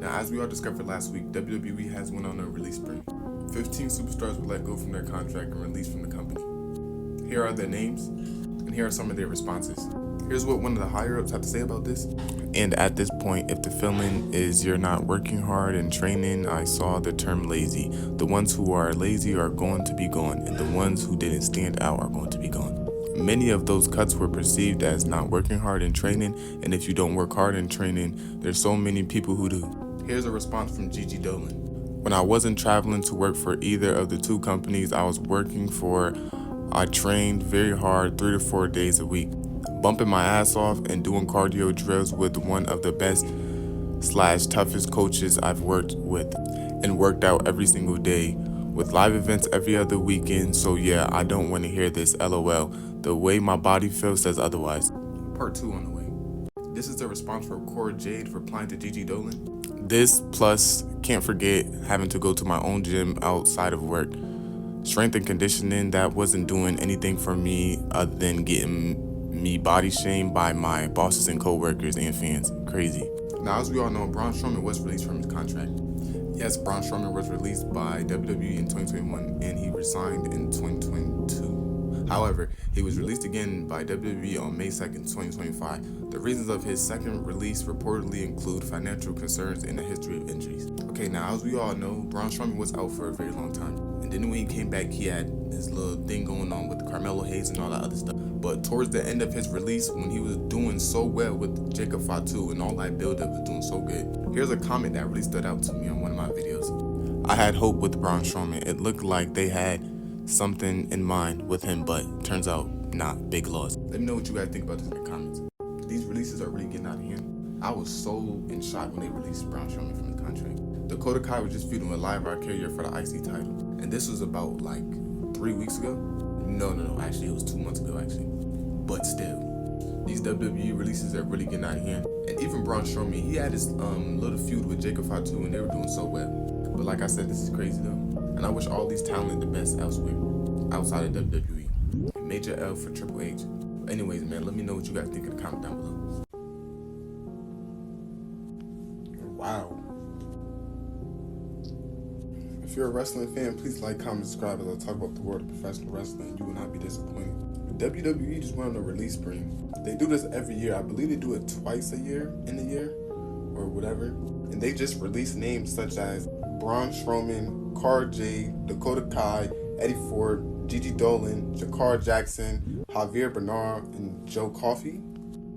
Now, as we all discovered last week, WWE has went on a release spree. 15 superstars were let go from their contract and released from the company. Here are their names, and here are some of their responses. Here's what one of the higher-ups have to say about this. And at this point, if the feeling is you're not working hard and training, I saw the term lazy. The ones who are lazy are going to be gone, and the ones who didn't stand out are going to be gone. Many of those cuts were perceived as not working hard in training, and if you don't work hard in training, there's so many people who do. Here's a response from Gigi Dolan. When I wasn't traveling to work for either of the two companies I was working for, I trained very hard 3 to 4 days a week, bumping my ass off and doing cardio drills with one of the best / toughest coaches I've worked with, and worked out every single day with live events every other weekend. So yeah, I don't want to hear this, LOL. The way my body feels says otherwise. Part 2 on the way. This is the response from Cora Jade replying to Gigi Dolan. This plus can't forget having to go to my own gym outside of work. Strength and conditioning that wasn't doing anything for me other than getting me body shamed by my bosses and co-workers and fans. Crazy. Now, as we all know, Braun Strowman was released from his contract. Yes, Braun Strowman was released by WWE in 2021 and he resigned in 2022. However, he was released again by WWE on May 2nd, 2025. The reasons of his second release reportedly include financial concerns and a history of injuries. Okay, now as we all know, Braun Strowman was out for a very long time. And then when he came back, he had his little thing going on with Carmelo Hayes and all that other stuff. But towards the end of his release, when he was doing so well with Jacob Fatu and all that build-up was doing so good, here's a comment that really stood out to me on one of my videos. I had hope with Braun Strowman. It looked like they had something in mind with him, but turns out not. Big loss. Let me know what you guys think about this in the comments. These releases are really getting out of hand. I was so in shock when they released Braun Strowman from the contract. Dakota Kai was just feuding with Live Carrier for the IC title, and this was about like 3 weeks ago. No, actually it was 2 months ago actually. But still, these WWE releases are really getting out of hand. And even Braun Strowman, he had his little feud with Jacob Fatu, and they were doing so well. But like I said, this is crazy though. And I wish all these talent the best elsewhere, outside of WWE. Major L for Triple H. Anyways, man, let me know what you guys think in the comment down below. Wow. If you're a wrestling fan, please like, comment, subscribe as I talk about the world of professional wrestling. You will not be disappointed. WWE just went on a release spree. They do this every year. I believe they do it twice a year in a year or whatever. And they just release names such as Braun Strowman, Cora Jade, Dakota Kai, Eddie Ford, Gigi Dolan, Jakar Jackson, Javier Bernard, and Joe Coffey.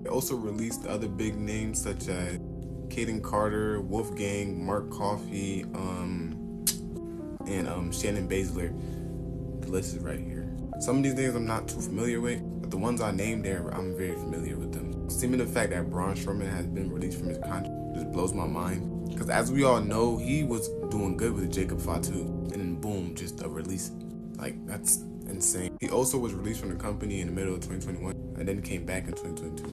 They also released other big names such as Kaden Carter, Wolfgang, Mark Coffey, and Shannon Baszler. The list is right here. Some of these names I'm not too familiar with, but the ones I named there, I'm very familiar with them. Seeming the fact that Braun Strowman has been released from his contract just blows my mind. Because as we all know, he was doing good with Jacob Fatu, and then boom, just a release. Like, that's insane. He also was released from the company in the middle of 2021, and then came back in 2022.